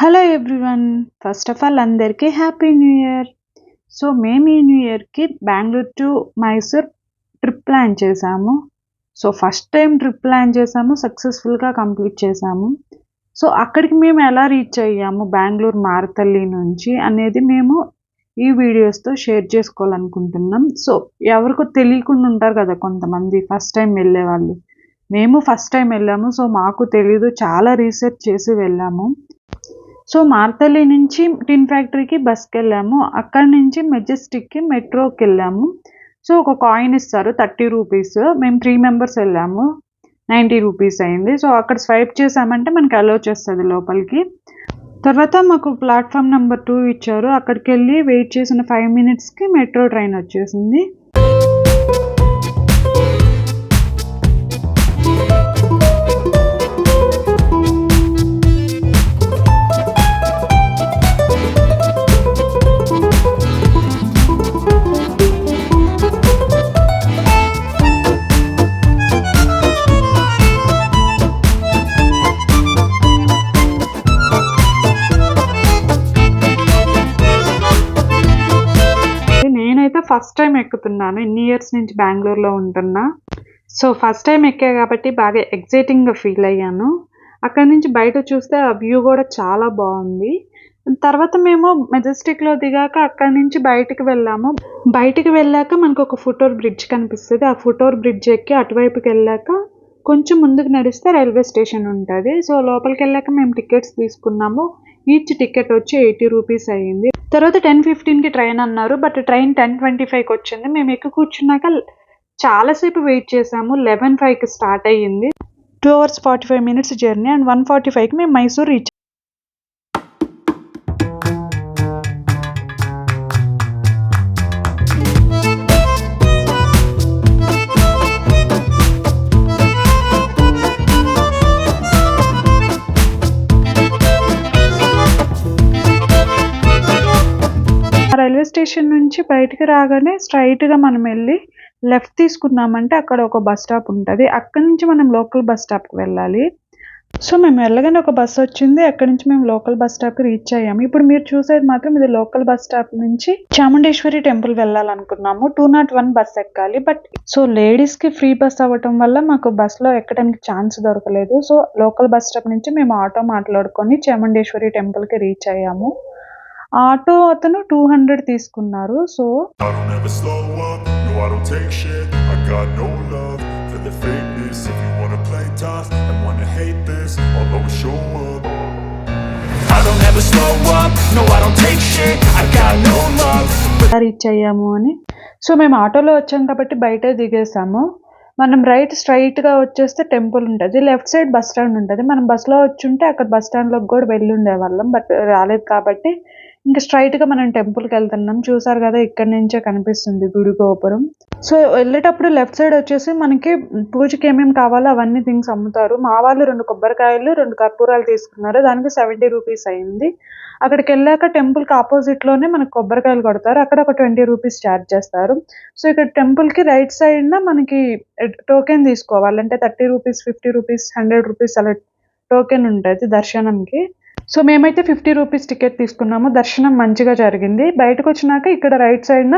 Hello everyone. First of all అందరికీ happy new year. So మేము ఈ న్యూ ఇయర్‌కి Bengaluru to Mysore trip plan చేశాము. So first time trip plan చేశాము. సక్సెస్‌ఫుల్‌గా కంప్లీట్ చేశాము. సో అక్కడికి మేము ఎలా రీచ్ అయ్యాము బెంగుళూరు మారతల్లి నుంచి అనేది మేము ఈ వీడియోస్‌తో షేర్ చేసుకోవాలనుకుంటున్నాం. సో ఎవరికో తెలియకుండా ఉంటారు కదా కొంతమంది ఫస్ట్ టైం వెళ్ళేవాళ్ళు. మేము ఫస్ట్ టైం వెళ్ళాము. సో మాకు తెలీదు. చాలా రీసెర్చ్ చేసి వెళ్ళాము. సో మారతల్లి నుంచి టిన్ ఫ్యాక్టరీకి బస్‌కెళ్ళాము. అక్కడి నుంచి మెజెస్టిక్‌కి మెట్రోకెళ్ళాము. సో ఒక కాయిన్ ఇస్తారు 30 రూపీస్. మేము 3 మెంబర్స్ వెళ్ళాము. 90 రూపీస్ అయింది. సో అక్కడ స్వైప్ చేసామంటే మనకి అలో చేస్తది లోపలికి. తర్వాత మాకు ప్లాట్‌ఫామ్ నంబర్ 2 ఇచ్చారు. అక్కడికెళ్ళి వెయిట్ చేసిన 5 మినిట్స్‌కి మెట్రో ట్రైన్ వచ్చేసింది. నేనైతే ఫస్ట్ టైం ఎక్కుతున్నాను. ఇన్ని ఇయర్స్ నుంచి బెంగుళూరులో ఉంటున్నా. సో ఫస్ట్ టైం ఎక్కా కాబట్టి బాగా ఎక్సైటింగ్‌గా ఫీల్ అయ్యాను. అక్కడి నుంచి బయట చూస్తే ఆ వ్యూ కూడా చాలా బాగుంది. తర్వాత మేము మెజెస్టిక్‌లో దిగాక అక్కడి నుంచి బయటికి వెళ్ళాము. బయటికి వెళ్ళాక మనకు ఒక ఫుట్‌ఓవర్ బ్రిడ్జ్ కనిపిస్తది. ఆ ఫుట్‌ఓవర్ బ్రిడ్జ్ ఎక్కి అటువైపుకెళ్ళాక కొంచెం ముందుకు నడిస్తే రైల్వే స్టేషన్ ఉంటది. సో లోపలికెళ్ళాక మేము టికెట్స్ తీసుకున్నాము. ఈచ్ టికెట్ వచ్చి 80 రూపీస్ అయ్యింది. తర్వాత 10:15కి ట్రైన్ అన్నారు. బట్ ట్రైన్ 10:25కి వచ్చింది. మేము ఎక్కి కూర్చున్నాక చాలాసేపు వెయిట్ చేసాము. 11:05కి స్టార్ట్ అయ్యింది. 2 అవర్స్ 45 మినిట్స్ జర్నీ అండ్ 1:45కి మేము మైసూర్ రీచ్. రైల్వే స్టేషన్ నుంచి బయటికి రాగానే స్ట్రైట్‌గా మనం వెళ్ళి లెఫ్ట్ తీసుకున్నామంటే అక్కడ ఒక బస్ స్టాప్ ఉంటది. అక్కడి నుంచి మనం లోకల్ బస్ స్టాప్‌కి వెళ్ళాలి. సో మేము వెళ్ళగానే ఒక బస్ వచ్చింది. అక్కడి నుంచి మేము లోకల్ బస్ స్టాప్‌కి రీచ్ అయ్యాము. ఇప్పుడు మీరు చూసేది మాత్రం ఇది లోకల్ బస్ స్టాప్ నుంచి చాముండేశ్వరి టెంపుల్ వెళ్ళాలనుకున్నాము. 201 బస్ ఎక్కాలి. బట్ సో లేడీస్‌కి ఫ్రీ బస్ అవ్వటం వల్ల మాకు బస్‌లో ఎక్కడానికి ఛాన్స్ దొరకలేదు. సో లోకల్ బస్ స్టాప్ నుంచి మేము ఆటో మాట్లాడుకొని చాముండేశ్వరి టెంపుల్‌కి రీచ్ అయ్యాము. ఆటో అతను 200 తీసుకున్నారు. So I don't ever slow up, no I don't take shit. I got no love for the fakeness. If you wanna play tough and wanna hate this, I'll always show up. I don't ever slow up, no I don't take shit. I got no love. Reach అయ్యాము అని. So మేము ఆటోలో వచ్చాం కాబట్టి బయట దిగేసాము. మనం right స్ట్రైట్‌గా వచ్చేస్తే టెంపుల్ ఉంటది. లెఫ్ట్ సైడ్ బస్ స్టాండ్ ఉంటది. మనం బస్‌లో వచ్చుంటే అక్కడ బస్ స్టాండ్‌లోకి కూడా వెళ్ళుండేవాళ్ళం. బట్ రాలేదు కాబట్టి ఇంకా స్ట్రైట్‌గా మనం టెంపుల్‌కెళ్తున్నాం. చూసారు కదా ఇక్కడి నుంచే కనిపిస్తుంది గుడి గోపురం. సో వెళ్ళేటప్పుడు లెఫ్ట్ సైడ్ వచ్చేసి మనకి పూజకి ఏమేమి కావాలో అవన్నీ థింగ్స్ అమ్ముతారు. మా వాళ్ళు 2 కొబ్బరికాయలు, 2 కర్పూరాలు తీసుకున్నారు. దానికి 70 రూపీస్ అయింది. అక్కడికెళ్ళాక టెంపుల్‌కి అపోజిట్‌లోనే మనకు కొబ్బరికాయలు కొడతారు. అక్కడ ఒక 20 రూపీస్ ఛార్జ్ చేస్తారు. సో ఇక్కడ టెంపుల్‌కి రైట్ సైడ్‌న మనకి టోకెన్ తీసుకోవాలి. అంటే 30 రూపీస్, 50 రూపీస్, 100 రూపీస్ అలా టోకెన్ ఉంటది దర్శనంకి. సో మేమైతే 50 రూపీస్ టికెట్ తీసుకున్నాము. దర్శనం మంచిగా జరిగింది. బయటకొచ్చినాక ఇక్కడ రైట్ సైడ్‌న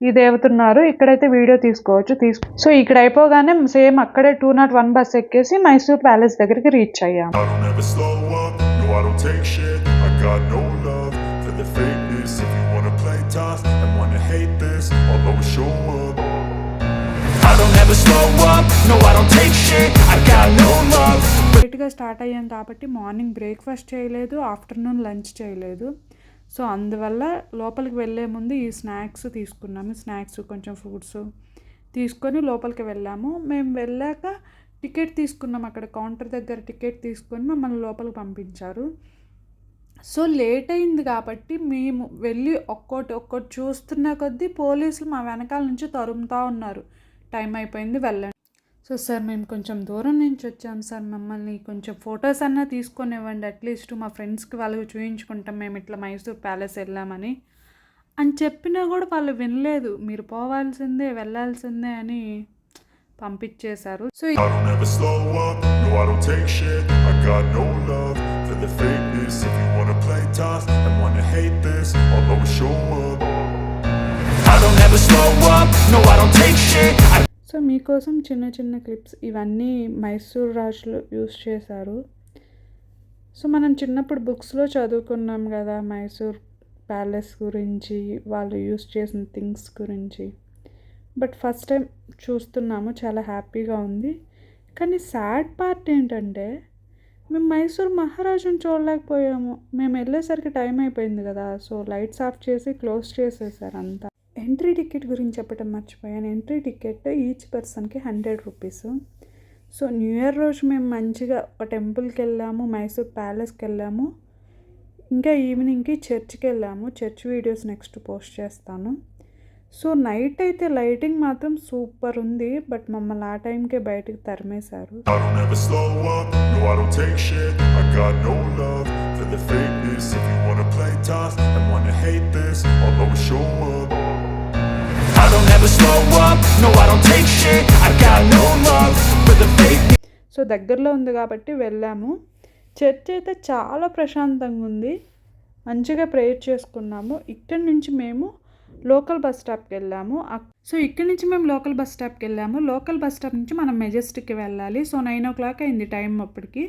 ఈ దేవత ఉన్నారు. ఇక్కడైతే వీడియో తీసుకోవచ్చు. సో ఇక్కడ అయిపోగానే సేమ్ అక్కడే 201 బస్ ఎక్కేసి మైసూర్ ప్యాలెస్ దగ్గరికి రీచ్ అయ్యాము. I don't ever slow up, no I don't take shit. I got no love for the fakeness. If you wanna play tough and wanna hate this, I'll always show up. I don't ever slow up, no I don't take shit. I got no love. లేట్‌గా start అయ్యాం కాబట్టి morning breakfast చేయలేదు. Afternoon lunch చేయలేదు. So అందువల్ల లోపలికి వెళ్ళే ముందు ఈ స్నాక్స్ తీసుకున్నాము. స్నాక్స్ కొంచెం ఫ్రూట్స్ తీసుకొని లోపలికి వెళ్ళాము. మేము వెళ్ళాక టికెట్ తీసుకున్నాం. అక్కడ కౌంటర్ దగ్గర టికెట్ తీసుకొని మమ్మల్ని లోపలికి పంపించారు. సో లేట్ అయింది కాబట్టి మేము వెళ్ళి ఒక్కోటి చూస్తున్న కొద్దీ పోలీసులు మా వెనకాల నుంచి తరుముతా ఉన్నారు. టైం అయిపోయింది వెళ్ళండి. సో సార్ మేము కొంచెం దూరం నుంచి వచ్చాం సార్, మమ్మల్ని కొంచెం ఫొటోస్ అన్నా తీసుకొని ఇవ్వండి, అట్లీస్ట్ మా ఫ్రెండ్స్కి వాళ్ళకి చూపించుకుంటాం మేము ఇట్లా మైసూర్ ప్యాలెస్ వెళ్ళామని అని చెప్పినా కూడా వాళ్ళు వినలేదు. మీరు పోవాల్సిందే వెళ్ళాల్సిందే అని పంపించేశారు. So I don't ever slow up, no I don't take shit. I got no love for the fakeness. If you wanna play play tough and wanna hate this, I'll always show up. I don't ever slow up, no I don't take shit. So మీకోసం చిన్న చిన్న clips ఇవన్నీ మైసూర్ రాజులు use చేశారు. So మనం చిన్నప్పుడు బుక్స్లో చదువుకున్నాం కదా మైసూర్ ప్యాలెస్ గురించి, వాళ్ళు యూస్ చేసిన థింగ్స్ గురించి. బట్ ఫస్ట్ టైం చూస్తున్నాము, చాలా హ్యాపీగా ఉంది. కానీ సాడ్ పార్ట్ ఏంటంటే మేము మైసూర్ మహారాజుని చూడలేకపోయాము. మేము వెళ్ళేసరికి టైం అయిపోయింది కదా, సో లైట్స్ ఆఫ్ చేసి క్లోజ్ చేసేసారు అంతా. ఎంట్రీ టికెట్ గురించి చెప్పడం మర్చిపోయాను. ఎంట్రీ టికెట్ ఈచ్ పర్సన్కి 100 రూపీస్. సో న్యూ ఇయర్ రోజు మేము మంచిగా ఒక టెంపుల్కి వెళ్ళాము, మైసూర్ ప్యాలెస్కి వెళ్ళాము, ఇంకా ఈవినింగ్కి చర్చ్కి వెళ్ళాము. చర్చ్ వీడియోస్ నెక్స్ట్ పోస్ట్ చేస్తాను. సో నైట్ అయితే లైటింగ్ మాత్రం సూపర్ ఉంది, బట్ మమ్మల్ని ఆ టైంకే బయటకు తరిమేశారు. I don't ever slow up, no I don't take shit. I got no love for the fakeness. If you wanna play tough and wanna hate this, I'll always show up. I don't ever slow up, no I don't take shit. I got no love for the fakeness. So దగ్గరలో ఉంది కాబట్టి వెళ్ళాము. Church అయితే చాలా ప్రశాంతంగా ఉంది, మంచిగా prayer చేసుకున్నాము. ఇక్కడి నుంచి మేము లోకల్ బస్ స్టాప్కి వెళ్ళాము. సో ఇక్కడి నుంచి మేము లోకల్ బస్ స్టాప్కి వెళ్ళాము. లోకల్ బస్ స్టాప్ నుంచి మనం మెజెస్టిక్కి వెళ్ళాలి. సో 9 o'clock అయింది టైం అప్పటికి.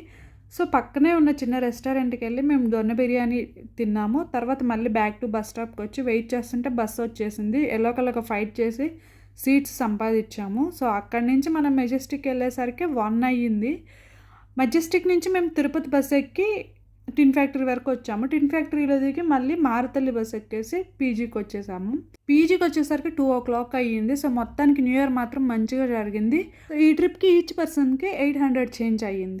సో పక్కనే ఉన్న చిన్న రెస్టారెంట్కి వెళ్ళి మేము దొన్న బిర్యానీ తిన్నాము. తర్వాత మళ్ళీ బ్యాక్ టు బస్ స్టాప్కి వచ్చి వెయిట్ చేస్తుంటే బస్సు వచ్చేసింది. ఎలోకల్గా ఫైట్ చేసి సీట్స్ సంపాదించాము. సో అక్కడి నుంచి మనం మెజెస్టిక్ వెళ్ళేసరికి 1 అయ్యింది. మెజెస్టిక్ నుంచి మేము తిరుపతి బస్ ఎక్కి టిన్ ఫ్యాక్టరీ వరకు వచ్చాము. టిన్ ఫ్యాక్టరీలో దిగి మళ్ళీ మారతల్లి బస్ ఎక్కేసి పీజీకి వచ్చేసాము. పీజీకి వచ్చేసరికి 2 o'clock అయ్యింది. సో మొత్తానికి న్యూ ఇయర్ మాత్రం మంచిగా జరిగింది. ఈ ట్రిప్కి ఈచ్ పర్సన్కి 800 చేంజ్ అయ్యింది.